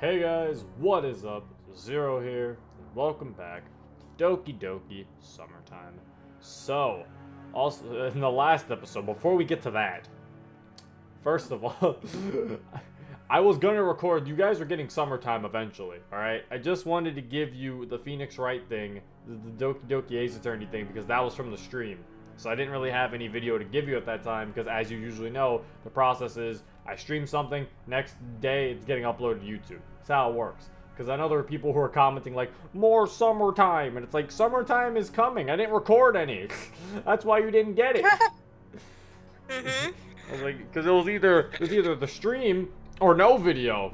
Hey guys, what is up? Zero here, and welcome back to Doki Doki SummerTime. So, also in the last episode, before we get to that, first of all, I was gonna record. You guys are getting SummerTime eventually, all right? I just wanted to give you the Phoenix Wright thing, the Doki Doki Ace Attorney thing, because that was from the stream. So I didn't really have any video to give you at that time, because as you usually know, the process is I stream something, next day it's getting uploaded to YouTube. That's how it works. Because I know there are people who are commenting like, more SummerTime, and it's like, SummerTime is coming, I didn't record any. That's why you didn't get it. Mm-hmm. I was like, because it was either the stream or no video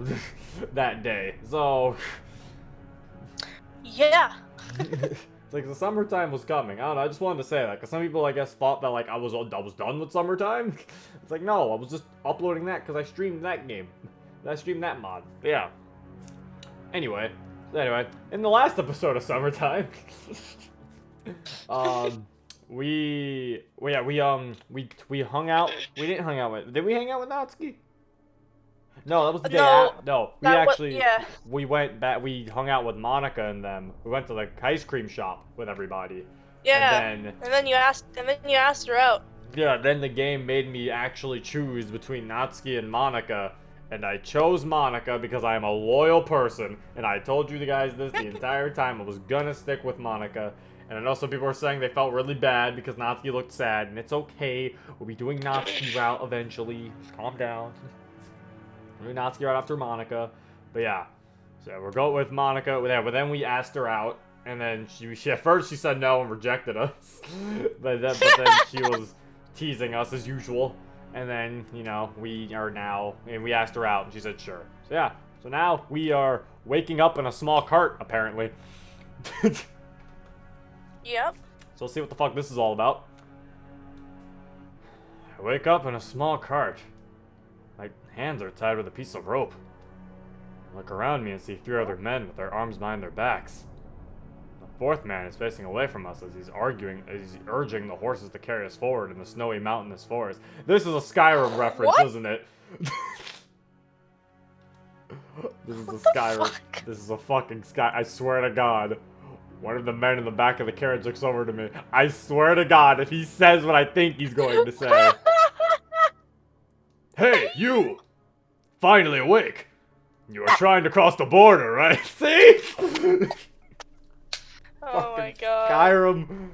that day. So Yeah. it's like the SummerTime was coming. I don't know. I just wanted to say that because some people, I guess, thought that like I was done with SummerTime. It's like no, I was just uploading that because I streamed that game. I streamed that mod. But yeah. Anyway, in the last episode of SummerTime, we hung out. We didn't hang out with. Did we hang out with Natsuki? No, that was the day No, after. No, we went back. We hung out with Monika and them. We went to the ice cream shop with everybody. Yeah. And then you asked her out. yeah, then the game made me actually choose between Natsuki and Monika, and I chose Monika because I am a loyal person, and I told you guys this the entire time. I was gonna stick with Monika. And I know some people are saying they felt really bad because Natsuki looked sad, and it's okay. We'll be doing Natsuki route eventually. Just calm down. We're doing Natsuki right after Monika. But yeah. So we're going with Monika. Yeah, but then we asked her out, and then she at first she said no and rejected us. but then she was teasing us as usual. And then, you know, we asked her out, and she said sure. So yeah. So now we are waking up in a small cart, apparently. Yep. So let's see what the fuck this is all about. I wake up in a small cart. My hands are tied with a piece of rope. I look around me and see three other men with their arms behind their backs. The fourth man is facing away from us as he's urging the horses to carry us forward in the snowy mountainous forest. This is a Skyrim reference, What? isn't it? This is a What the Skyrim. fuck? This is a fucking Sky. I swear to God. One of the men in the back of the carriage looks over to me. I swear to God, if he says what I think he's going to say. Hey, you! Finally awake! You are trying to cross the border, right? See? Oh my god. Skyrim.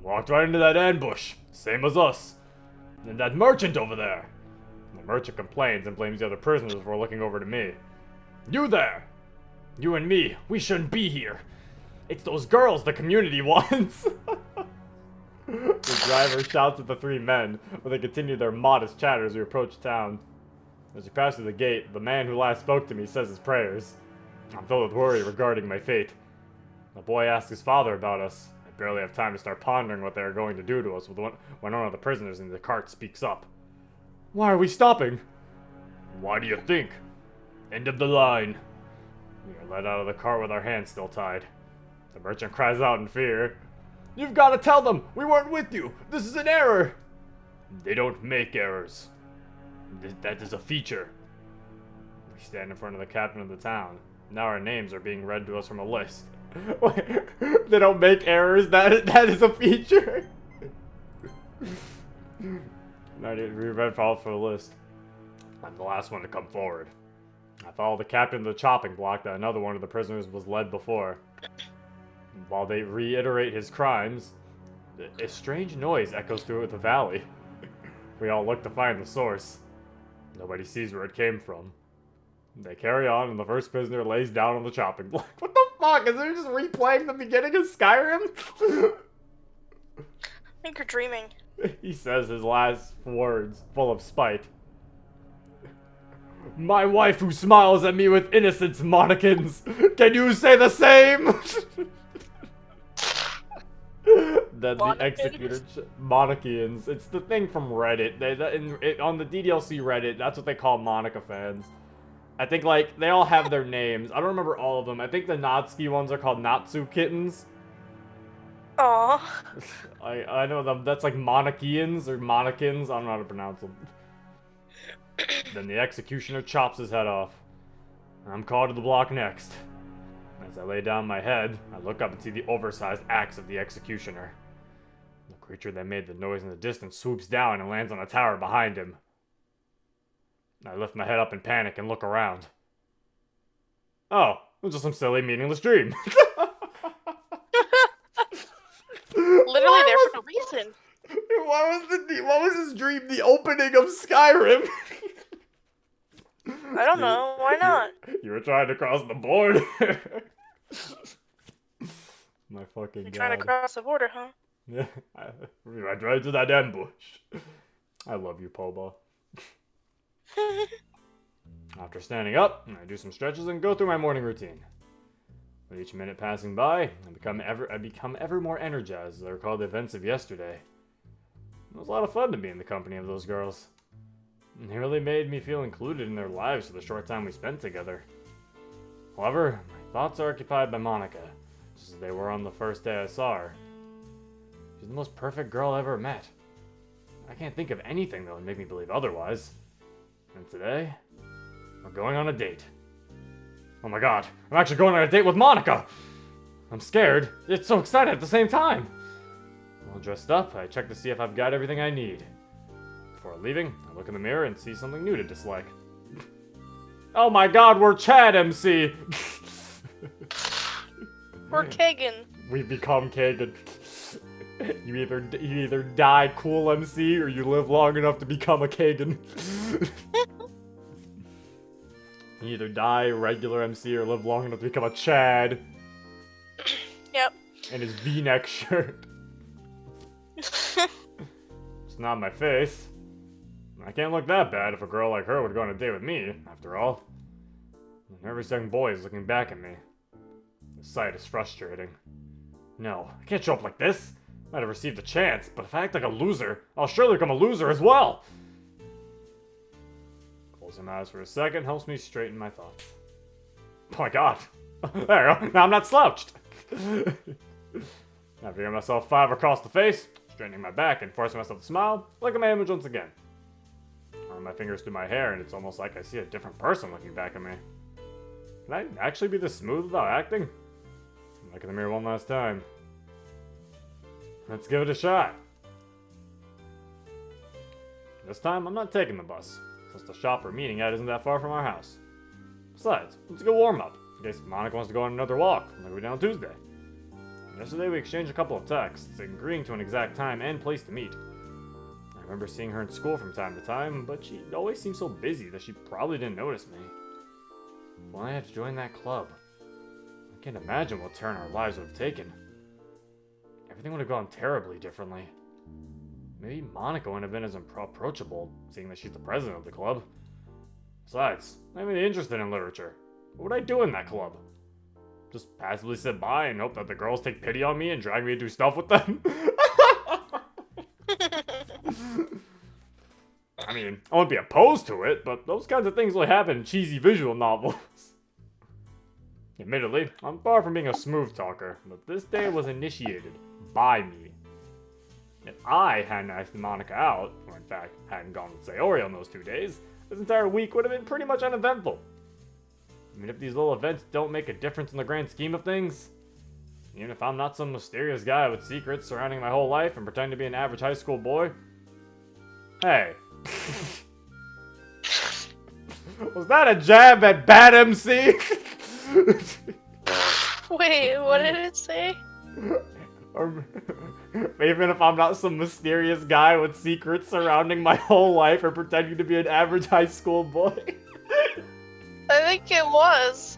Walked right into that ambush. Same as us. And that merchant over there. The merchant complains and blames the other prisoners for looking over to me. You there! You and me, we shouldn't be here. It's those girls the community wants! The driver shouts at the three men, but they continue their modest chatter as we approach town. As we pass through the gate, the man who last spoke to me says his prayers. I'm filled with worry regarding my fate. The boy asks his father about us. I barely have time to start pondering what they are going to do to us when one of the prisoners in the cart speaks up. Why are we stopping? Why do you think? End of the line. We are let out of the cart with our hands still tied. The merchant cries out in fear. You've got to tell them! We weren't with you! This is an error! They don't make errors. That is a feature. We stand in front of the captain of the town. Now our names are being read to us from a list. Wait, they don't make errors? That is a feature? No, we read for the list. I'm the last one to come forward. I follow the captain of the chopping block that another one of the prisoners was led before. While they reiterate his crimes, a strange noise echoes through the valley. We all look to find the source. Nobody sees where it came from. They carry on, and the first prisoner lays down on the chopping block. What the fuck? Is it just replaying the beginning of Skyrim? I think you're dreaming. He says his last words, full of spite. My wife who smiles at me with innocence, Monikins! Can you say the same? Then the executor, Monikians. It's the thing from Reddit. On the DDLC Reddit, that's what they call Monika fans. I think, like, they all have their names. I don't remember all of them. I think the Natsuki ones are called Natsu Kittens. Aw. I know them. That's like Monikians or Monikins. I don't know how to pronounce them. Then the executioner chops his head off. I'm called to the block next. As I lay down my head, I look up and see the oversized axe of the executioner. The creature that made the noise in the distance swoops down and lands on a tower behind him. I lift my head up in panic and look around. Oh, it was just some silly, meaningless dream. Literally there for no reason. What was this dream? The opening of Skyrim? I don't know. Why not? You were trying to cross the border. My fucking You're god. trying to cross the border, huh? Yeah, I went right to that ambush. I love you, Poba. After standing up, I do some stretches and go through my morning routine. With each minute passing by, I become ever more energized as I recall the events of yesterday. It was a lot of fun to be in the company of those girls. And they really made me feel included in their lives for the short time we spent together. However, my thoughts are occupied by Monika, just as they were on the first day I saw her. She's the most perfect girl I ever met. I can't think of anything that would make me believe otherwise. And today, we're going on a date. Oh my god, I'm actually going on a date with Monika! I'm scared, yet so excited at the same time. All dressed up, I check to see if I've got everything I need. Before leaving, I look in the mirror and see something new to dislike. Oh my god, we're Chad MC! We're Kagan. We've become Kagan. You either die cool MC or you live long enough to become a Kagan. You either die regular MC or live long enough to become a Chad. Yep. And his V-neck shirt. It's not my face. I can't look that bad if a girl like her would go on a date with me, after all. And every second boy is looking back at me. The sight is frustrating. No, I can't show up like this. I might have received a chance, but if I act like a loser, I'll surely become a loser as well. Closing my eyes for a second helps me straighten my thoughts. Oh my god. There we go. Now I'm not slouched. After giving myself 5 across the face, straightening my back and forcing myself to smile, look at my image once again. I run my fingers through my hair and it's almost like I see a different person looking back at me. Can I actually be this smooth without acting? Look in the mirror one last time. Let's give it a shot. This time, I'm not taking the bus, since the shop we're meeting at isn't that far from our house. Besides, it's a good warm-up, in case Monika wants to go on another walk, like we did on Tuesday. Yesterday, we exchanged a couple of texts, agreeing to an exact time and place to meet. I remember seeing her in school from time to time, but she always seemed so busy that she probably didn't notice me. Well, I had to join that club. I can't imagine what turn our lives would have taken. Everything would have gone terribly differently. Maybe Monika wouldn't have been as approachable, seeing that she's the president of the club. Besides, I'm really interested in literature. What would I do in that club? Just passively sit by and hope that the girls take pity on me and drag me to do stuff with them? I mean, I wouldn't be opposed to it, but those kinds of things only happen in cheesy visual novels. Admittedly, I'm far from being a smooth talker, but this day was initiated by me. If I hadn't asked Monika out, or in fact, hadn't gone with Sayori on those 2 days, this entire week would have been pretty much uneventful. I mean, if these little events don't make a difference in the grand scheme of things, even if I'm not some mysterious guy with secrets surrounding my whole life and pretend to be an average high school boy, hey. Was that a jab at Bad MC? Wait, what did it say? Or, even if I'm not some mysterious guy with secrets surrounding my whole life or pretending to be an average high school boy. I think it was.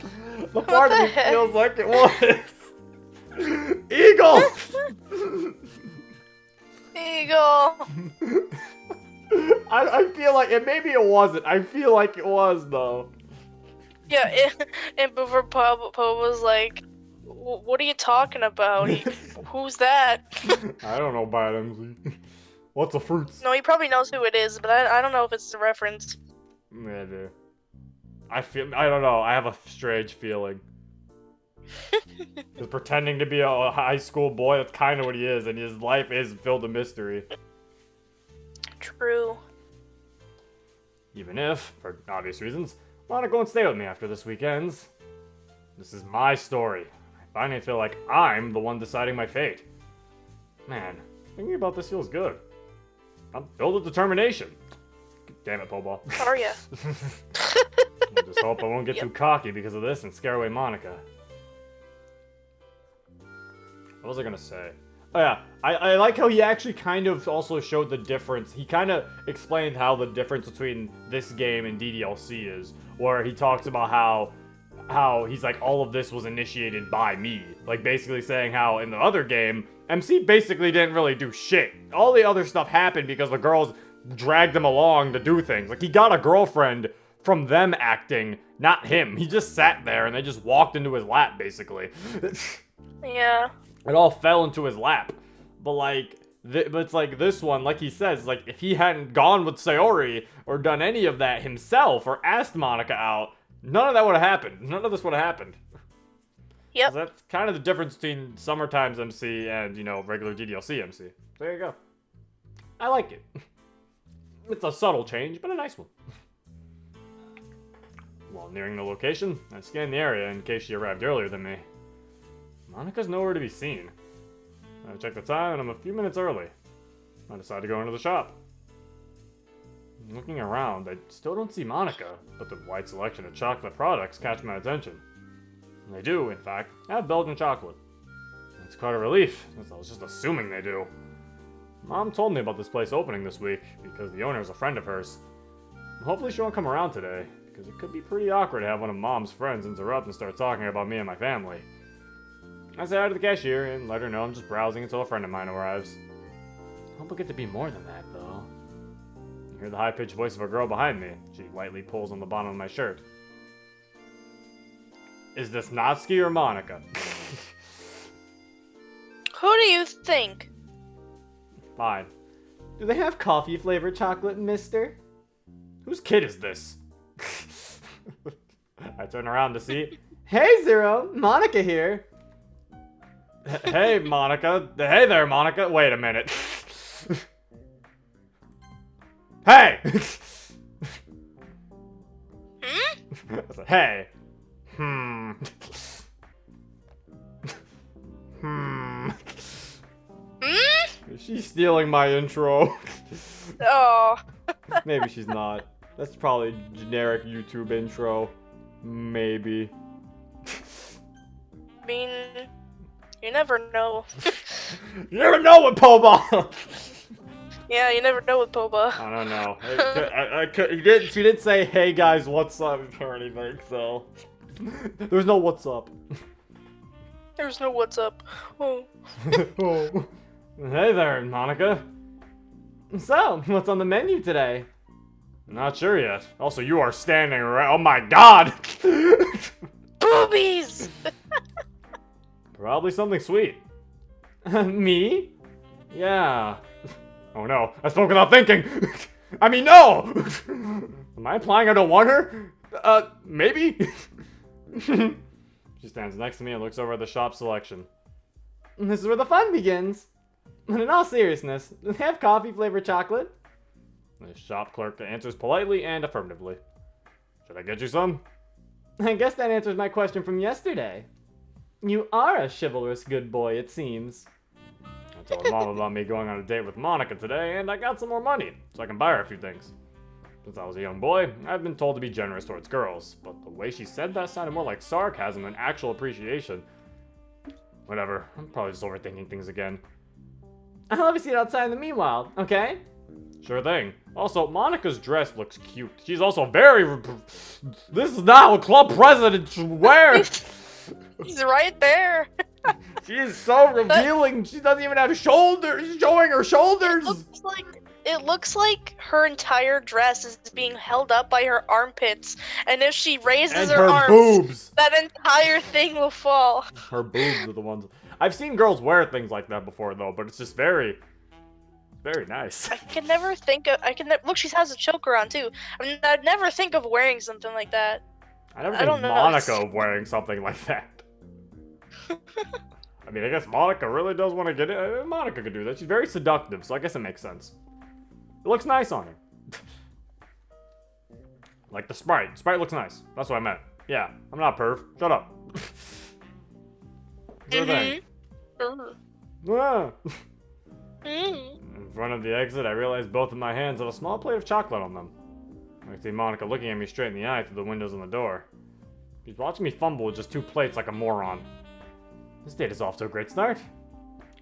The part of me feels like it was. Eagle! Eagle! I feel like it. Maybe it wasn't. I feel like it was, though. Yeah, and before Poe was like, what are you talking about? Who's that? I don't know, Bad MC. What's a fruits? No, he probably knows who it is, but I don't know if it's a reference. Maybe. I don't know. I have a strange feeling. He's pretending to be a high school boy. That's kind of what he is, and his life is filled with mystery. True. Even if, for obvious reasons, Why not go and stay with me after this weekend's? This is my story. I finally feel like I'm the one deciding my fate. Man, thinking about this feels good. I'm filled with determination. Damn it, Poball. Are ya? I just hope I won't get too cocky because of this and scare away Monika. What was I gonna say? Oh yeah, I like how he actually kind of also showed the difference. He kind of explained how the difference between this game and DDLC is, where he talks about how he's like, all of this was initiated by me. Like, basically saying how in the other game, MC basically didn't really do shit. All the other stuff happened because the girls dragged him along to do things. Like, he got a girlfriend from them acting, not him. He just sat there and they just walked into his lap, basically. Yeah. It all fell into his lap. But like, but it's like this one, like he says, like if he hadn't gone with Sayori or done any of that himself or asked Monika out, none of that would have happened. None of this would have happened. Yep. So that's kind of the difference between SummerTime's MC and, you know, regular DDLC MC. There you go. I like it. It's a subtle change, but a nice one. While nearing the location, I scanned the area in case she arrived earlier than me. Monika's nowhere to be seen. I checked the time and I'm a few minutes early. I decided to go into the shop. Looking around, I still don't see Monika, but the wide selection of chocolate products catch my attention. They do, in fact, have Belgian chocolate. It's quite a relief, since I was just assuming they do. Mom told me about this place opening this week, because the owner is a friend of hers. Hopefully she won't come around today, because it could be pretty awkward to have one of Mom's friends interrupt and start talking about me and my family. I say hi to the cashier and let her know I'm just browsing until a friend of mine arrives. I hope I get to be more than that, though. I hear the high-pitched voice of a girl behind me. She lightly pulls on the bottom of my shirt. Is this Natsuki or Monika? Who do you think? Fine. Do they have coffee-flavored chocolate, mister? Whose kid is this? I turn around to see... Hey, Zero! Monika here! Hey, Monika. Hey there, Monika. Wait a minute. Hey! I said, hey. Is she stealing my intro? Oh. Maybe she's not. That's probably a generic YouTube intro. Maybe. I mean, you never know. You never know with Poba! Yeah, you never know with Poba. I don't know. She didn't say, hey guys, what's up or anything, so. There's no what's up. There's no what's up. Oh. Oh. Hey there, Monika. So, what's on the menu today? Not sure yet. Also, you are standing right. Oh my god! Boobies! Probably something sweet. Me? Yeah. Oh no, I spoke without thinking! I mean, no! Am I implying I don't want her? Maybe? She stands next to me and looks over at the shop selection. This is where the fun begins. But in all seriousness, do they have coffee-flavored chocolate? The shop clerk answers politely and affirmatively. Should I get you some? I guess that answers my question from yesterday. You are a chivalrous good boy, it seems. I told Mom about me going on a date with Monika today, and I got some more money, so I can buy her a few things. Since I was a young boy, I've been told to be generous towards girls, but the way she said that sounded more like sarcasm than actual appreciation. Whatever, I'm probably just overthinking things again. I'll have you see it outside in the meanwhile, okay? Sure thing. Also, Monika's dress looks cute. She's also very... This is not what club president should wear! He's right there! She is so revealing. She doesn't even have shoulders. She's showing her shoulders. It looks like her entire dress is being held up by her armpits, and if she raises her arms, boobs. that entire thing will fall. Her boobs are the ones. I've seen girls wear things like that before, though, but it's just very nice. I can never think of. Look, she has a choker on too. I mean, I'd never think of wearing something like that. I never think Monika wearing something like that. I mean, I guess Monika really does want to get it. Monika could do that. She's very seductive, so I guess it makes sense. It looks nice on her. Like the Sprite. Sprite looks nice. That's what I meant. Yeah, I'm not perv. Shut up. Sure thing. Ah. In front of the exit, I realized both of my hands had a small plate of chocolate on them. I could see Monika looking at me straight in the eye through the windows on the door. She's watching me fumble with just 2 plates like a moron. This date is off to a great start.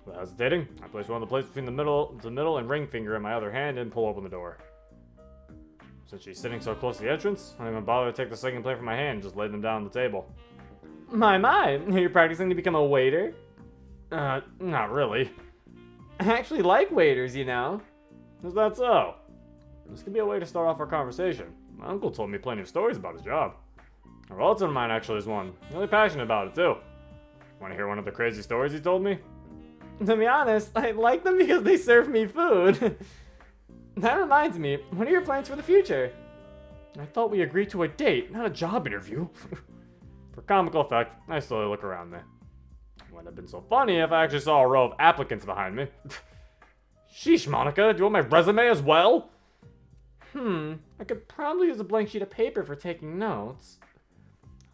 Without hesitating, I placed one of the plates between the middle and ring finger in my other hand and pull open the door. Since she's sitting so close to the entrance, I didn't even bother to take the second plate from my hand and just laid them down on the table. My, you're practicing to become a waiter? Not really. I actually like waiters, you know. Is that so? This could be a way to start off our conversation. My uncle told me plenty of stories about his job. A relative of mine actually is one. Really passionate about it, too. Want to hear one of the crazy stories he told me? To be honest, I like them because they serve me food. That reminds me, what are your plans for the future? I thought we agreed to a date, not a job interview. For comical effect, I slowly look around me. It wouldn't have been so funny if I actually saw a row of applicants behind me. Sheesh, Monika, do you want my resume as well? I could probably use a blank sheet of paper for taking notes.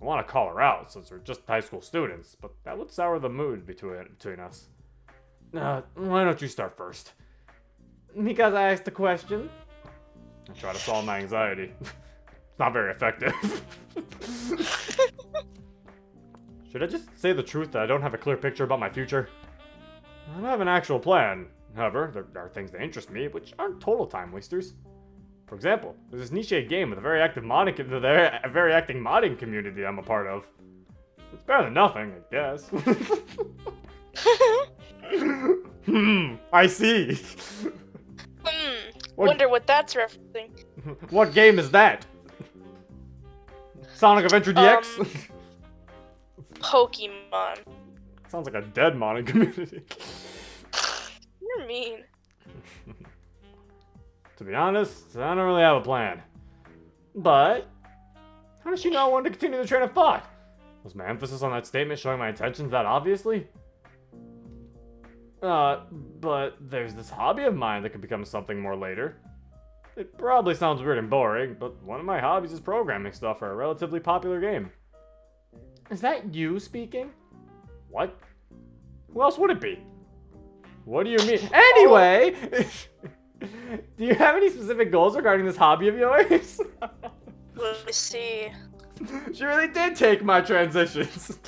I want to call her out since we're just high school students, but that would sour the mood between us. Why don't you start first? Because I asked the question. I try to solve my anxiety. It's not very effective. Should I just say the truth that I don't have a clear picture about my future? I don't have an actual plan. However, there are things that interest me, which aren't total time wasters. For example, there's this niche game with a very active modding community I'm a part of. It's better than nothing, I guess. I see. Wonder what that's referencing. What game is that? Sonic Adventure DX? Pokemon. Sounds like a dead modding community. You're mean. To be honest, I don't really have a plan. But, how does she know I wanted to continue the train of thought? Was my emphasis on that statement showing my intentions that obviously? But there's this hobby of mine that could become something more later. It probably sounds weird and boring, but one of my hobbies is programming stuff for a relatively popular game. Is that you speaking? What? Who else would it be? What do you mean? Anyway! Do you have any specific goals regarding this hobby of yours? Let me see. She really did take my transitions.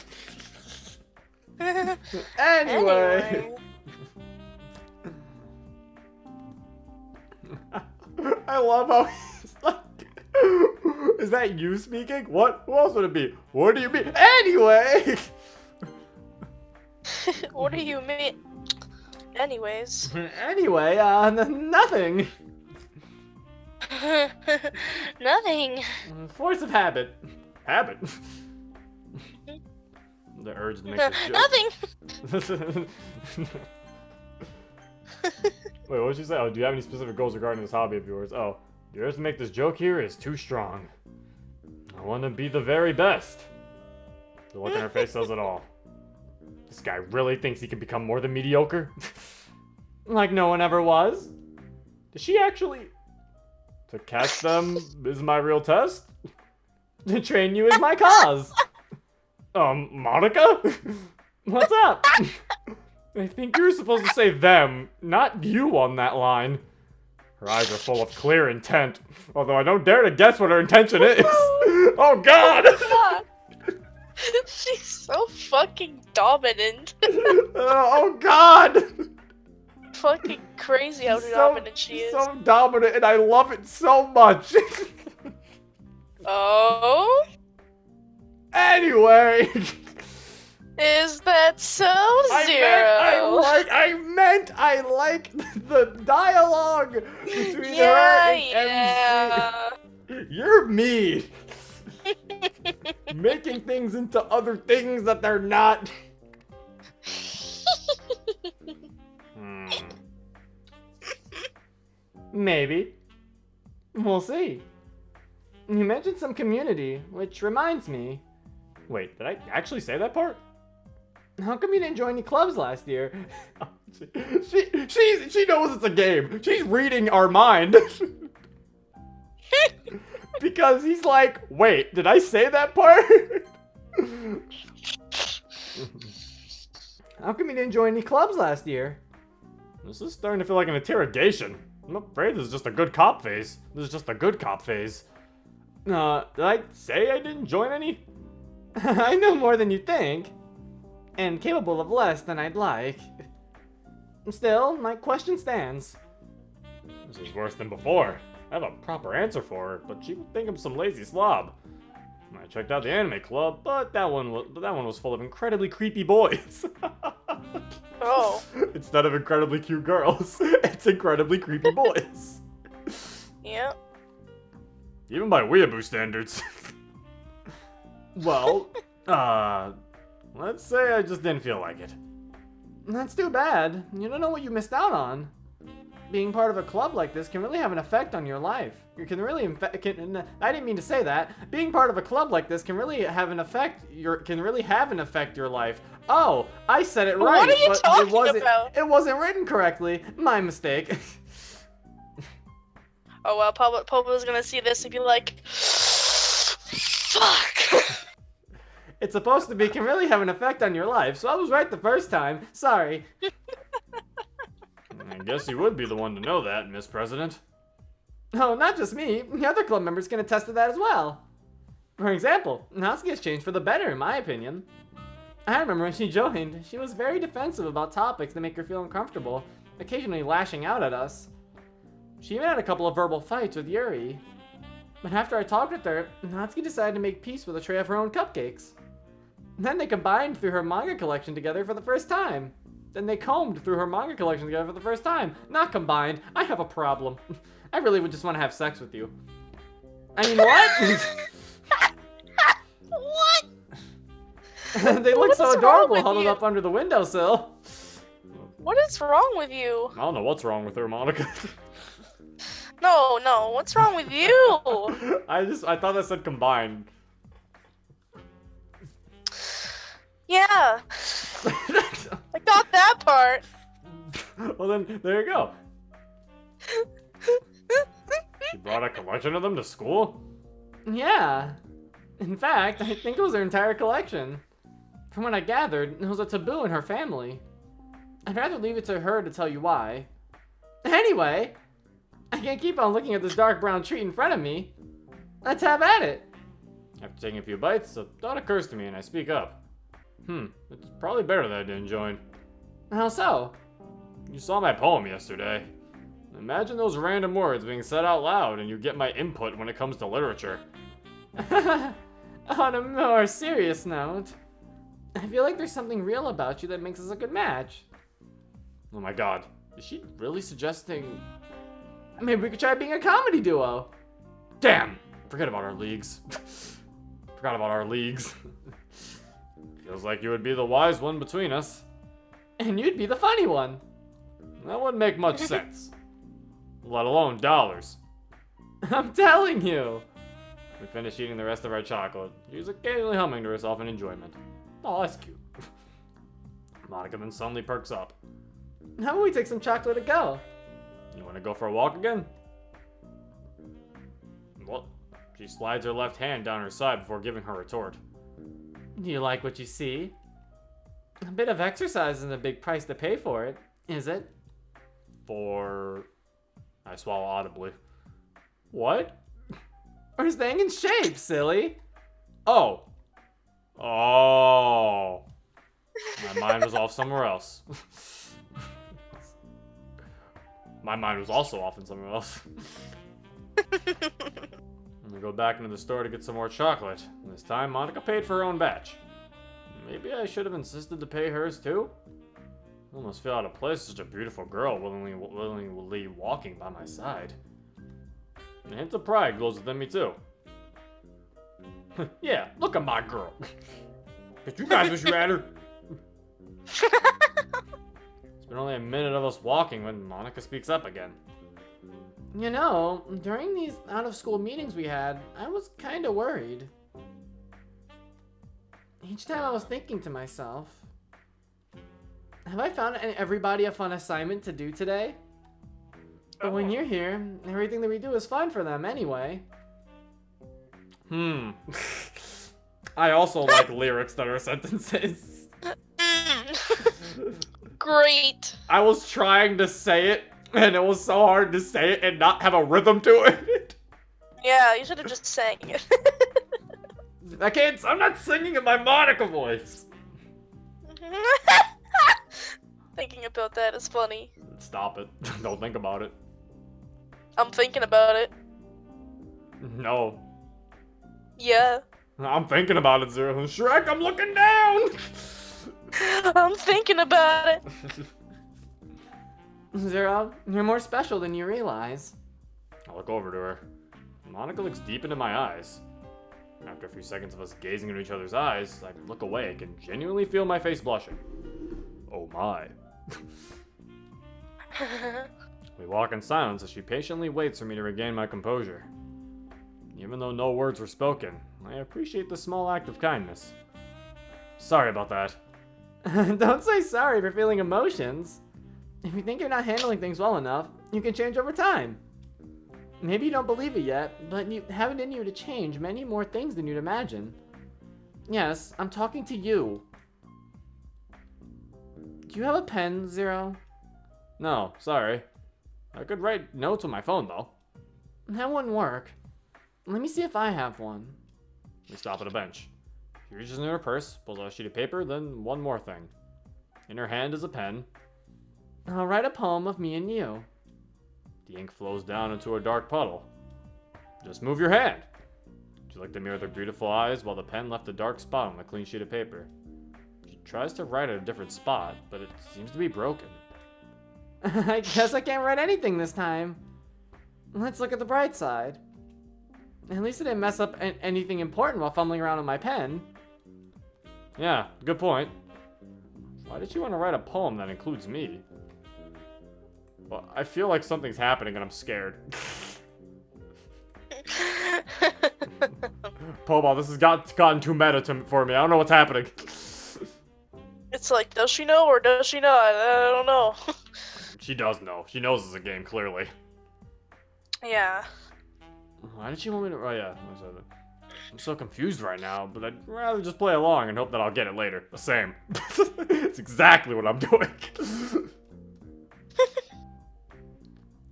Anyway. I love how he's like, is that you speaking? What? Who else would it be? What do you mean? Anyway! What do you mean? Anyways. Anyway, nothing. Nothing. Force of habit. Habit? The urge to make this joke. Nothing. Wait, what did she say? Oh, do you have any specific goals regarding this hobby of yours? Oh, the urge to make this joke here is too strong. I want to be the very best. The look on her face says it all. This guy really thinks he can become more than mediocre? Like no one ever was? Did she actually... To catch them is my real test? To train you is my cause. Monika? What's up? I think you're supposed to say them, not you on that line. Her eyes are full of clear intent, although I don't dare to guess what her intention is. Oh god! She's so fucking dominant. Oh god! Fucking crazy how dominant she is. So dominant, and I love it so much. Oh? Anyway. Is that so, Zero? I like the dialogue between her and MC. You're me. Making things into other things that they're not. Maybe. We'll see. You mentioned some community, which reminds me. Wait, did I actually say that part? How come you didn't join any clubs last year? She knows it's a game. She's reading our mind. Because he's like, wait, did I say that part? How come you didn't join any clubs last year? This is starting to feel like an interrogation. I'm afraid this is just a good cop phase. This is just a good cop phase. Did I say I didn't join any? I know more than you think. And capable of less than I'd like. Still, my question stands. This is worse than before. I have a proper answer for her, but she would think I'm some lazy slob. I checked out the anime club, but that one was full of incredibly creepy boys. Oh. Instead of incredibly cute girls, it's incredibly creepy boys. Yeah. Even by weeaboo standards. Well, let's say I just didn't feel like it. That's too bad. You don't know what you missed out on. Being part of a club like this can really have an effect on your life. You can really I didn't mean to say that. Being part of a club like this can really have an effect your life. Oh, I said it right. What are you but talking about? It wasn't written correctly. My mistake. Oh well, Popo's gonna see this and be like, fuck. It's supposed to be can really have an effect on your life, so I was right the first time. Sorry. I guess you would be the one to know that, Miss President. Oh, not just me. The other club members can attest to that as well. For example, Natsuki has changed for the better, in my opinion. I remember when she joined, she was very defensive about topics that make her feel uncomfortable, occasionally lashing out at us. She even had a couple of verbal fights with Yuri. But after I talked with her, Natsuki decided to make peace with a tray of her own cupcakes. Then they combined through her manga collection together for the first time. Then they combed through her manga collection together for the first time. Not combined. I have a problem. I really would just want to have sex with you. I mean, what? What? They look What so is wrong adorable with huddled you? up under the windowsill. What is wrong with you? I don't know what's wrong with her, Monica. No, what's wrong with you? I thought that said combined. Yeah. I got that part. Well then, there you go. She brought a collection of them to school? Yeah. In fact, I think it was her entire collection. From what I gathered, it was a taboo in her family. I'd rather leave it to her to tell you why. Anyway, I can't keep on looking at this dark brown treat in front of me. Let's have at it. After taking a few bites, a thought occurs to me and I speak up. It's probably better that I didn't join. How so? You saw my poem yesterday. Imagine those random words being said out loud and you get my input when it comes to literature. On a more serious note, I feel like there's something real about you that makes us a good match. Oh my god, is she really suggesting... Maybe we could try being a comedy duo. Damn, forget about our leagues. Forgot about our leagues. Feels like you would be the wise one between us. And you'd be the funny one. That wouldn't make much sense. Let alone dollars. I'm telling you. We finish eating the rest of our chocolate. She's occasionally humming to herself in enjoyment. Oh, that's cute. Monica then suddenly perks up. How about we take some chocolate to go? You want to go for a walk again? Well, she slides her left hand down her side before giving her retort. Do you like what you see? A bit of exercise isn't a big price to pay for it, is it? I swallow audibly. What? We're staying in shape, silly. Oh. My mind was off somewhere else. My mind was also off in somewhere else. I'm gonna go back into the store to get some more chocolate. This time, Monica paid for her own batch. Maybe I should have insisted to pay hers too? I almost feel out of place, such a beautiful girl willingly walking by my side. A hint of pride glows within me too. Yeah, look at my girl. But you guys wish you had her. It's been only a minute of us walking when Monica speaks up again. You know, during these out-of-school meetings we had, I was kind of worried. Each time I was thinking to myself, have I found everybody a fun assignment to do today? But when you're here, everything that we do is fun for them anyway. I also like lyrics that are sentences. Great. I was trying to say it, and it was so hard to say it and not have a rhythm to it. Yeah, you should have just sang it. I'm not singing in my Monika voice. Thinking about that is funny. Stop it. Don't think about it. I'm thinking about it. No. Yeah. I'm thinking about it, Zero. Shrek, I'm looking down! I'm thinking about it. Zero, you're more special than you realize. I look over to her. Monika looks deep into my eyes. After a few seconds of us gazing into each other's eyes, I look away and can genuinely feel my face blushing. Oh my. We walk in silence as she patiently waits for me to regain my composure. Even though no words were spoken, I appreciate the small act of kindness. Sorry about that. Don't say sorry for feeling emotions. If you think you're not handling things well enough, you can change over time. Maybe you don't believe it yet, but you have it in you to change many more things than you'd imagine. Yes, I'm talking to you. Do you have a pen, Zero? No, sorry. I could write notes on my phone, though. That wouldn't work. Let me see if I have one. We stop at a bench. She reaches into her purse, pulls out a sheet of paper, then one more thing. In her hand is a pen. I'll write a poem of me and you. The ink flows down into a dark puddle. Just move your hand. She looked at me with her beautiful eyes while the pen left a dark spot on the clean sheet of paper. She tries to write at a different spot, but it seems to be broken. I guess I can't write anything this time. Let's look at the bright side. At least I didn't mess up anything important while fumbling around on my pen. Yeah, good point. Why did you want to write a poem that includes me? Well, I feel like something's happening and I'm scared. Pobal, this has gotten too meta for me. I don't know what's happening. It's like, does she know or does she not? I don't know. She does know. She knows it's a game, clearly. Yeah. Why did she want me to... Oh, yeah. I'm so confused right now, but I'd rather just play along and hope that I'll get it later. The same. It's exactly what I'm doing.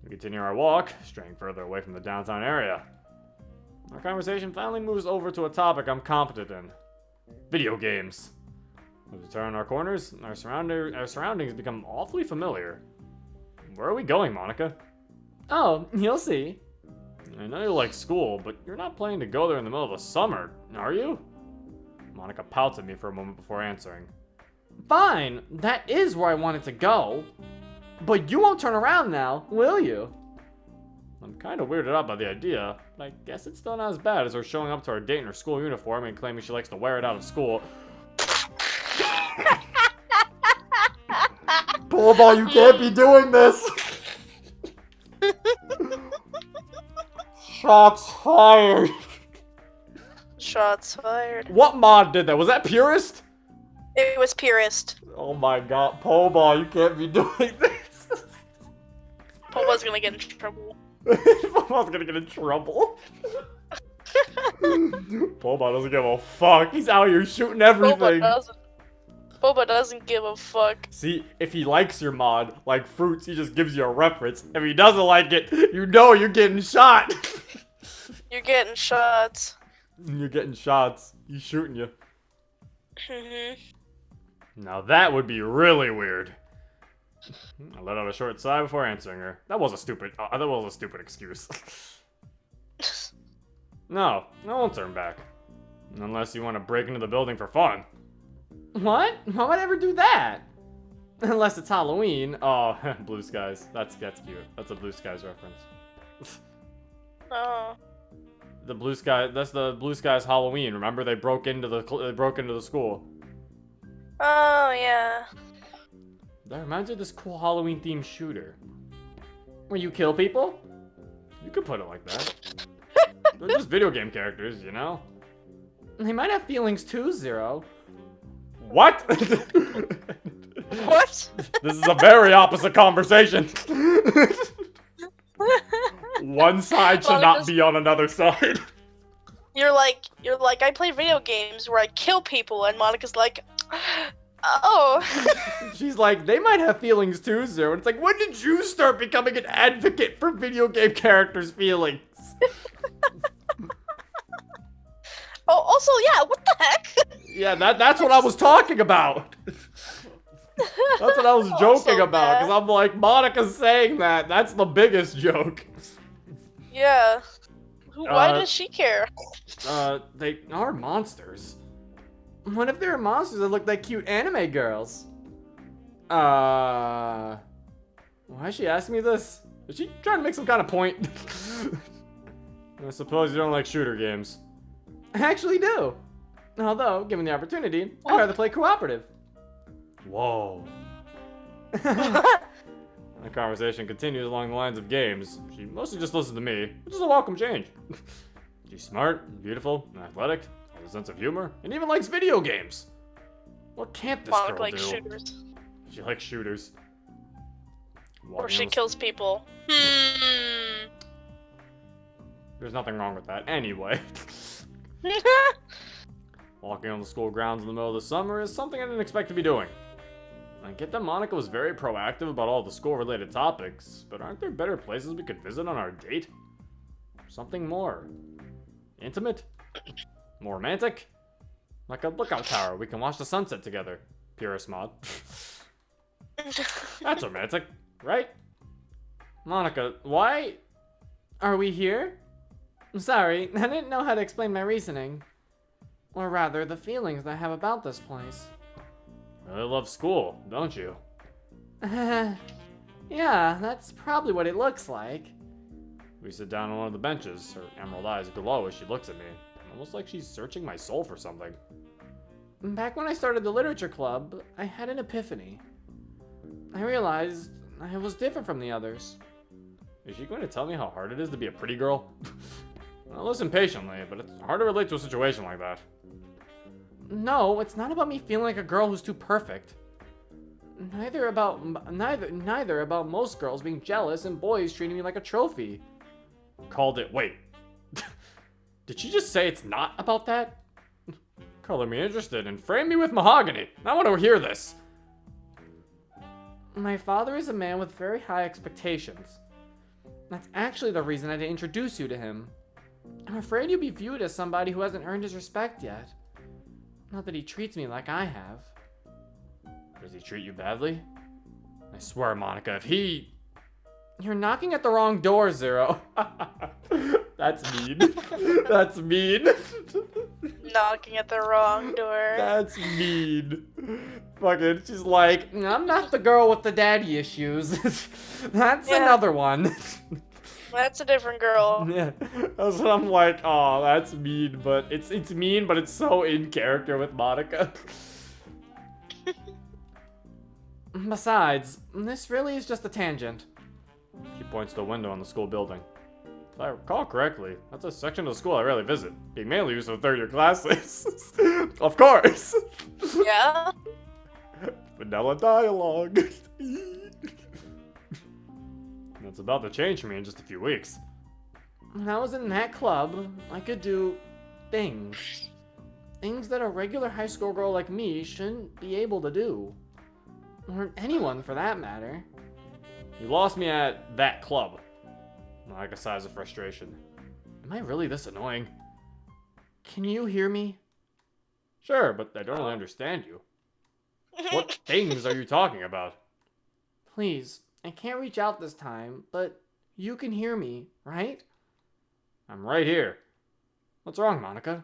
We continue our walk, straying further away from the downtown area. Our conversation finally moves over to a topic I'm competent in. Video games. As we turn our corners, our surroundings become awfully familiar. Where are we going, Monika? Oh, you'll see. I know you like school, but you're not planning to go there in the middle of the summer, are you? Monika pouts at me for a moment before answering. Fine, that is where I wanted to go. But you won't turn around now, will you? I'm kind of weirded out by the idea, but I guess it's still not as bad as her showing up to our date in her school uniform and claiming she likes to wear it out of school. Bullball, you can't be doing this! Shots fired! Shots fired. What mod did that? Was that Purist? It was Purist. Oh my god, Poball, you can't be doing this! Poba's gonna get in trouble. Poball's gonna get in trouble. Poball doesn't give a fuck. He's out here shooting everything. Boba doesn't give a fuck. See, if he likes your mod, like fruits, he just gives you a reference. If he doesn't like it, you know you're getting shot. You're getting shots. You're getting shots. He's shooting you. Mhm. Now that would be really weird. I let out a short sigh before answering her. That was a stupid excuse. No, I won't turn back. Unless you want to break into the building for fun. What? Why would I ever do that? Unless it's Halloween. Oh, Blue Skies. That's cute. That's a Blue Skies reference. Oh. The Blue Sky. That's the Blue Skies Halloween. Remember they broke into the school. Oh yeah. That reminds me of this cool Halloween themed shooter. Where you kill people? You could put it like that. They're just video game characters, you know. They might have feelings too, Zero. What? What? This is a very opposite conversation. One side should not be on another side. you're like, I play video games where I kill people, and Monika's like, oh. She's like, they might have feelings too, Zero. And it's like, when did you start becoming an advocate for video game characters' feelings? Oh, also, yeah, what the heck? Yeah, that's what I was talking about. That's what I was joking about, because I'm like, Monika's saying that. That's the biggest joke. Yeah. Why does she care? They are monsters. What if they were monsters that look like cute anime girls? Why is she asking me this? Is she trying to make some kind of point? I suppose you don't like shooter games. I actually do. Although, given the opportunity, I'd rather play cooperative. Whoa. The conversation continues along the lines of games. She mostly just listens to me, which is a welcome change. She's smart, beautiful, and athletic, has a sense of humor, and even likes video games. What can't this girl likes do? shooters. She likes shooters. Or she kills people. There's nothing wrong with that. Anyway. Walking on the school grounds in the middle of the summer is something I didn't expect to be doing. I get that Monika was very proactive about all the school-related topics, but aren't there better places we could visit on our date? Something more intimate? More romantic? Like a lookout tower we can watch the sunset together. Purist mod. That's romantic, right? Monika, why are we here? I'm sorry, I didn't know how to explain my reasoning. Or rather, the feelings I have about this place. You really love school, don't you? Yeah, that's probably what it looks like. We sit down on one of the benches, her emerald eyes glow as she looks at me, almost like she's searching my soul for something. Back when I started the literature club, I had an epiphany. I realized I was different from the others. Is she going to tell me how hard it is to be a pretty girl? I'll listen patiently, but it's hard to relate to a situation like that. No, it's not about me feeling like a girl who's too perfect. Neither about most girls being jealous and boys treating me like a trophy. Called it. Wait. Did she just say it's not about that? Color me interested and frame me with mahogany. I want to hear this. My father is a man with very high expectations. That's actually the reason I didn't introduce you to him. I'm afraid you'll be viewed as somebody who hasn't earned his respect yet. Not that he treats me like I have. Does he treat you badly? I swear, Monika, if he... You're knocking at the wrong door, Zero. That's mean. That's mean. Knocking at the wrong door. That's mean. Fucking, she's like, I'm not the girl with the daddy issues. That's another one. That's a different girl. Yeah, that's what I'm like. Oh, that's mean, but it's mean, but it's so in character with Monika. Besides, this really is just a tangent. She points to a window on the school building. If I recall correctly, that's a section of the school I rarely visit, being mainly used for third-year classes. Of course. Yeah. Vanilla dialogue. That's about to change for me in just a few weeks. When I was in that club, I could do things. Things that a regular high school girl like me shouldn't be able to do. Or anyone, for that matter. You lost me at that club. Like a size of frustration. Am I really this annoying? Can you hear me? Sure, but I don't really understand you. What things are you talking about? Please, I can't reach out this time, but you can hear me, right? I'm right here. What's wrong, Monika?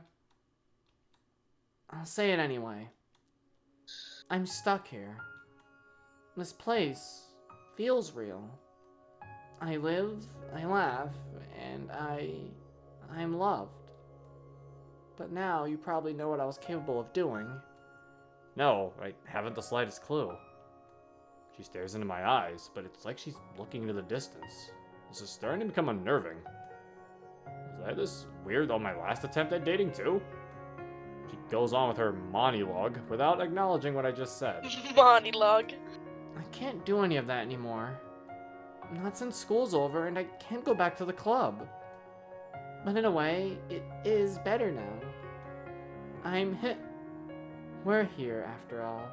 I'll say it anyway. I'm stuck here. This place feels real. I live, I laugh, and I'm loved. But now you probably know what I was capable of doing. No, I haven't the slightest clue. She stares into my eyes, but it's like she's looking into the distance. This is starting to become unnerving. Was I this weird on my last attempt at dating too? She goes on with her monologue without acknowledging what I just said. Monologue. I can't do any of that anymore. Not since school's over and I can't go back to the club. But in a way, it is better now. We're here after all.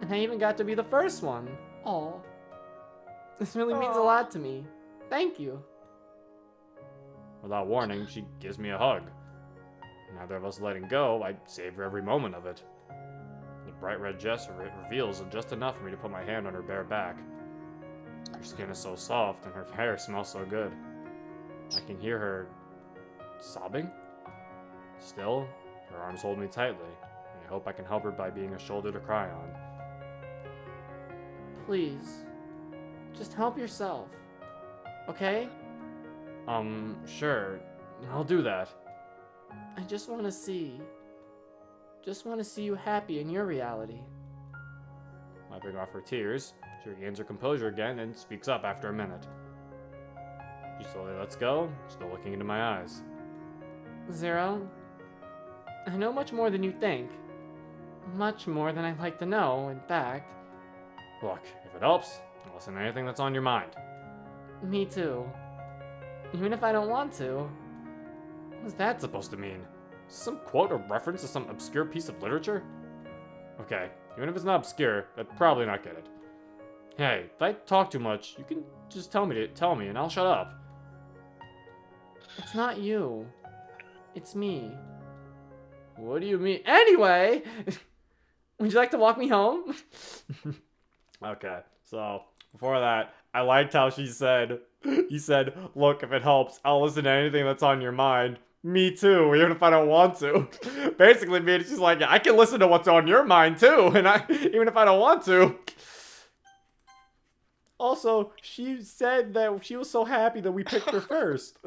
And I even got to be the first one. Aw. This really means a lot to me. Thank you. Without warning, she gives me a hug. Neither of us letting go, I savor every moment of it. The bright red dress reveals just enough for me to put my hand on her bare back. Her skin is so soft and her hair smells so good. I can hear her sobbing. Still, her arms hold me tightly, and I hope I can help her by being a shoulder to cry on. Please, just help yourself. Okay? Sure. I'll do that. I just want to see you happy in your reality. Wiping off her tears, she regains her composure again and speaks up after a minute. She slowly lets go, still looking into my eyes. Zero, I know much more than you think. Much more than I'd like to know, in fact. Look, if it helps, I'll listen to anything that's on your mind. Me too. Even if I don't want to. What's that supposed to mean? Some quote or reference to some obscure piece of literature? Okay, even if it's not obscure, I'd probably not get it. Hey, if I talk too much, you can just tell me and I'll shut up. It's not you. It's me. What do you mean? Anyway! Would you like to walk me home? Okay, so before that, I liked how he said, look, if it helps, I'll listen to anything that's on your mind. Me too, even if I don't want to. Basically, she's like, I can listen to what's on your mind too, and even if I don't want to. Also, she said that she was so happy that we picked her first.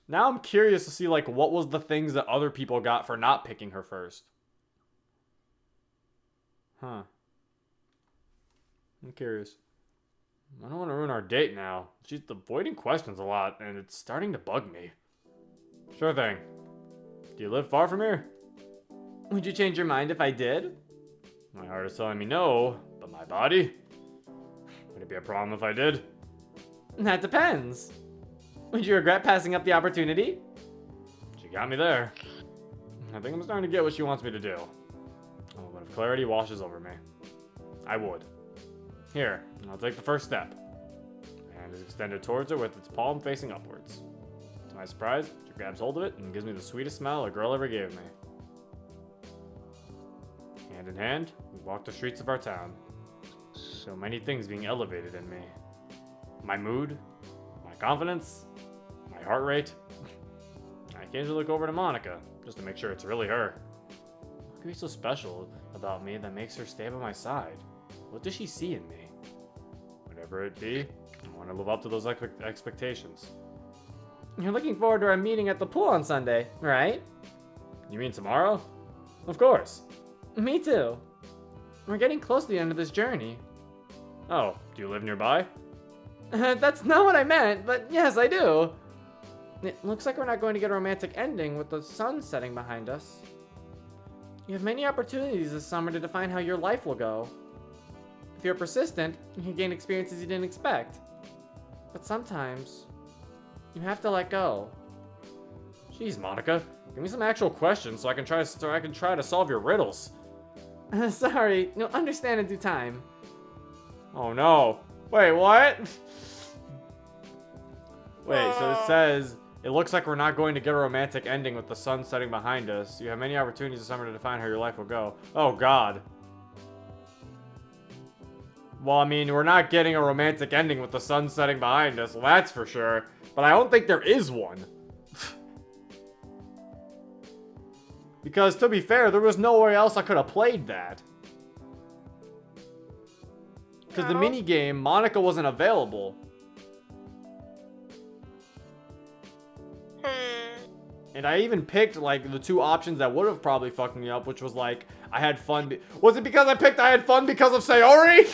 Now I'm curious to see, like, what was the things that other people got for not picking her first. Huh. I'm curious. I don't want to ruin our date now. She's avoiding questions a lot, and it's starting to bug me. Sure thing. Do you live far from here? Would you change your mind if I did? My heart is telling me no, but my body? Would it be a problem if I did? That depends. Would you regret passing up the opportunity? She got me there. I think I'm starting to get what she wants me to do. Oh, but if clarity washes over me, I would. Here, I'll take the first step. My hand is extended towards her with its palm facing upwards. To my surprise, she grabs hold of it and gives me the sweetest smile a girl ever gave me. Hand in hand, we walk the streets of our town. So many things being elevated in me. My mood, my confidence, my heart rate. I occasionally look over to Monika, just to make sure it's really her. What could be so special about me that makes her stay by my side? What does she see in me? Whatever it be, I want to live up to those expectations. You're looking forward to our meeting at the pool on Sunday, right? You mean tomorrow? Of course. Me too. We're getting close to the end of this journey. Oh, do you live nearby? That's not what I meant, but yes, I do. It looks like we're not going to get a romantic ending with the sun setting behind us. You have many opportunities this summer to define how your life will go. If you're persistent, you can gain experiences you didn't expect. But sometimes, you have to let go. Jeez, Monika, give me some actual questions so I can try to solve your riddles. Sorry, you'll understand in due time. Oh no. Wait, what? Wait, so it says, it looks like we're not going to get a romantic ending with the sun setting behind us. You have many opportunities this summer to define how your life will go. Oh god. Well, I mean, we're not getting a romantic ending with the sun setting behind us, well, that's for sure. But I don't think there is one. Because, to be fair, there was nowhere else I could have played that. Because the minigame, Monika wasn't available. And I even picked, like, the two options that would have probably fucked me up, which was, like, I had fun. Was it because I picked I had fun because of Sayori?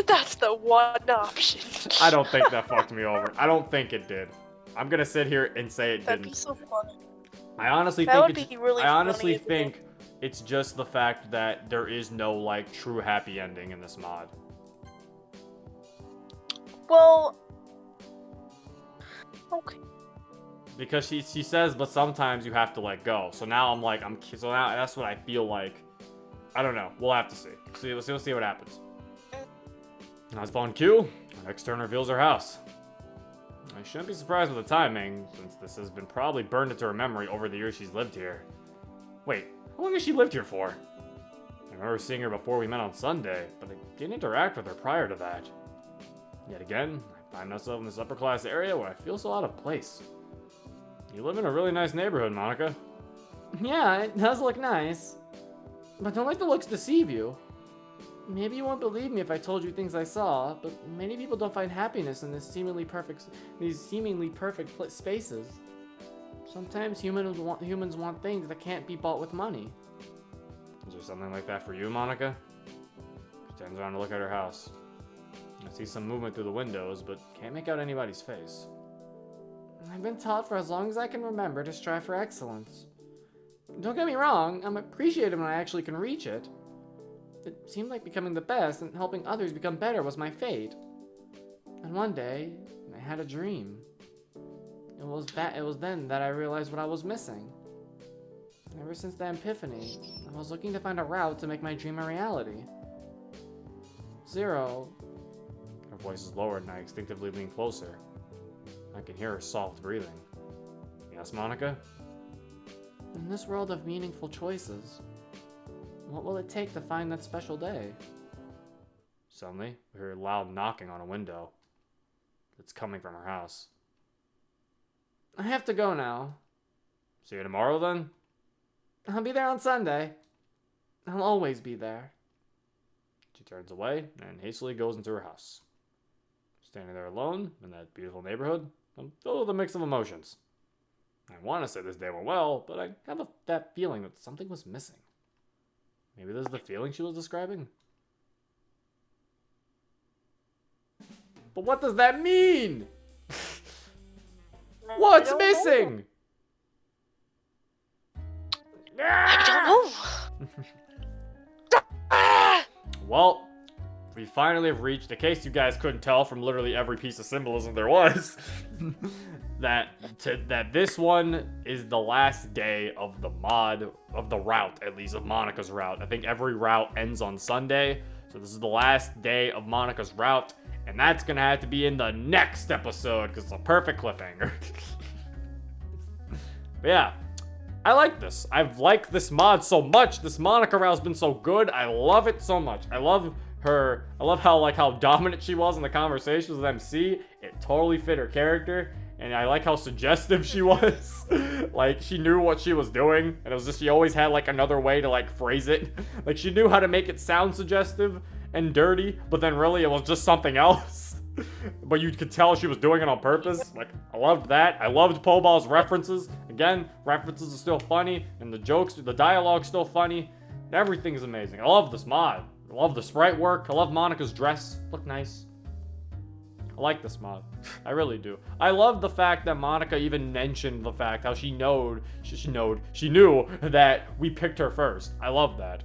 That's the one option. I don't think that fucked me over. I don't think it did. I'm gonna sit here and say it That'd didn't. be so funny. I honestly That think would it's, be really I honestly funny if it think it's just the fact that there is no, like, true happy ending in this mod. Well, okay. Because she says, but sometimes you have to let go. So now I'm like, so now that's what I feel like. I don't know. We'll have to see. We'll see what happens. As upon cue, our next turn reveals her house. I shouldn't be surprised with the timing, since this has been probably burned into her memory over the years she's lived here. Wait, how long has she lived here for? I remember seeing her before we met on Sunday, but I didn't interact with her prior to that. Yet again, I find myself in this upper class area where I feel so out of place. You live in a really nice neighborhood, Monika. Yeah, it does look nice. But don't let the looks deceive you. Maybe you won't believe me if I told you things I saw, but many people don't find happiness in these seemingly perfect spaces. Sometimes humans want things that can't be bought with money. Is there something like that for you, Monika? She turns around to look at her house. I see some movement through the windows, but can't make out anybody's face. I've been taught for as long as I can remember to strive for excellence. Don't get me wrong, I'm appreciative when I actually can reach it. It seemed like becoming the best and helping others become better was my fate. And one day, I had a dream. It was then that I realized what I was missing. Ever since that epiphany, I was looking to find a route to make my dream a reality. Zero. Her voice is lowered and I instinctively lean closer. I can hear her soft breathing. Yes, Monika? In this world of meaningful choices, what will it take to find that special day? Suddenly, we hear a loud knocking on a window. It's coming from her house. I have to go now. See you tomorrow, then? I'll be there on Sunday. I'll always be there. She turns away and hastily goes into her house. Standing there alone in that beautiful neighborhood, I'm filled with a mix of emotions. I want to say this day went well, but I have that feeling that something was missing. Maybe this is the feeling she was describing? But what does that mean? I What's don't missing? know. I don't know. Well, we finally have reached, in case you guys couldn't tell from literally every piece of symbolism there was, that this one is the last day of the route, at least of Monika's route. I think every route ends on Sunday, so this is the last day of Monika's route, and that's gonna have to be in the next episode, because it's a perfect cliffhanger. But yeah, I like this. I've liked this mod so much. This Monika route's been so good. I love it so much. I love her. I love how dominant she was in the conversations with MC. It totally fit her character. And I like how suggestive she was. Like, she knew what she was doing. And it was just, she always had, like, another way to, like, phrase it. Like, she knew how to make it sound suggestive and dirty. But then really it was just something else. But you could tell she was doing it on purpose. Like, I loved that. I loved Pobal's references. Again, references are still funny. And the jokes, the dialogue's still funny. Everything's amazing. I love this mod. I love the sprite work. I love Monika's dress. Look nice. I like this mod. I really do. I love the fact that Monika even mentioned the fact how she knew that we picked her first. I love that.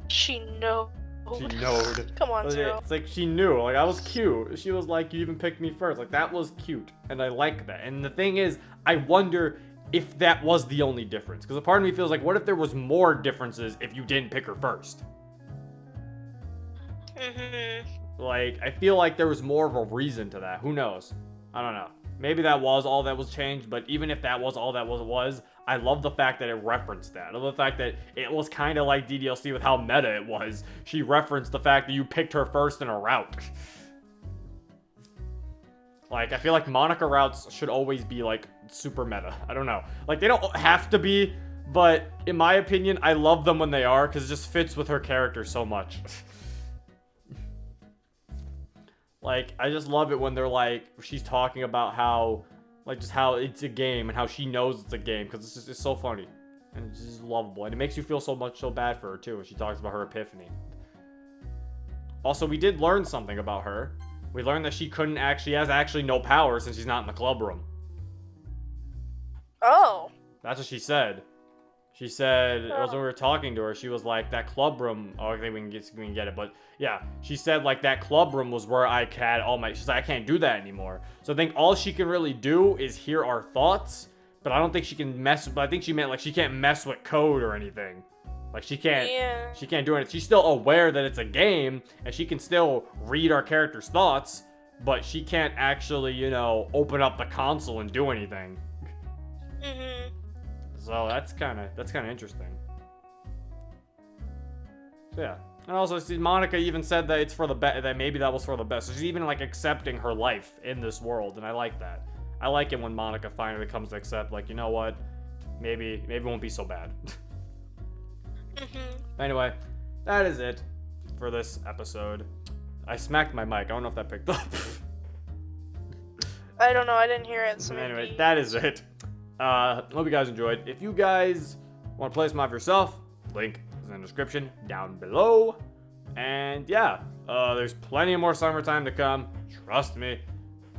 She knowed. She knowed. Come on, Zero. It's like she knew. Like, I was cute. She was like, you even picked me first. Like, that was cute. And I like that. And the thing is, I wonder if that was the only difference. Because a part of me feels like, what if there was more differences if you didn't pick her first? Like, I feel like there was more of a reason to that. Who knows? I don't know. Maybe that was all that was changed, but even if that was all that was, I love the fact that it referenced that. I love the fact that it was kind of like DDLC with how meta it was. She referenced the fact that you picked her first in a route. Like, I feel like Monika routes should always be, like, super meta. I don't know. Like, they don't have to be, but in my opinion, I love them when they are, because it just fits with her character so much. Like, I just love it when they're like, she's talking about how, like, just how it's a game and how she knows it's a game, because it's so funny and it's just lovable, and it makes you feel so bad for her too when she talks about her epiphany. Also, we did learn something about her. We learned that she has actually no power since she's not in the club room. Oh. That's what she said. She said, it was when we were talking to her, she was like, that club room, oh, I think we can get it, but yeah, she said like that club room was where I had all my, she's like, I can't do that anymore. So I think all she can really do is hear our thoughts, but I don't think she can but I think she meant like she can't mess with code or anything. Like she can't do anything. She's still aware that it's a game, and she can still read our character's thoughts, but she can't actually, you know, open up the console and do anything. Mhm. So that's kind of interesting. So yeah, and also see, Monika even said that it's for the best. That maybe that was for the best. So she's even like accepting her life in this world, and I like that. I like it when Monika finally comes to accept, like, you know what, maybe it won't be so bad. Anyway, that is it for this episode. I smacked my mic. I don't know if that picked up. I don't know. I didn't hear it. So Anyway, maybe... that is it. Hope you guys enjoyed. If you guys want to play some of yourself, link is in the description down below. And yeah, there's plenty more SummerTime to come. Trust me.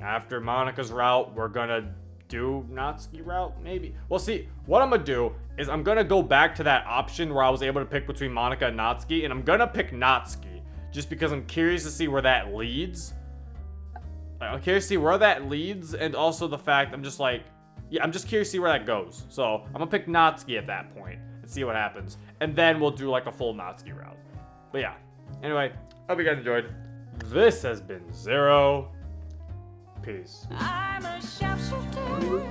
After Monika's route, we're gonna do Natsuki route, maybe. Well, see, what I'm gonna do is I'm gonna go back to that option where I was able to pick between Monika and Natsuki, and I'm gonna pick Natsuki just because I'm curious to see where that leads. I'm curious to see where that leads, and also the fact I'm just curious to see where that goes. So I'm gonna pick Natsuki at that point and see what happens, and then we'll do like a full Natsuki route. But yeah, anyway, hope you guys enjoyed. This has been Zero. Peace. I'm a sharpshooter.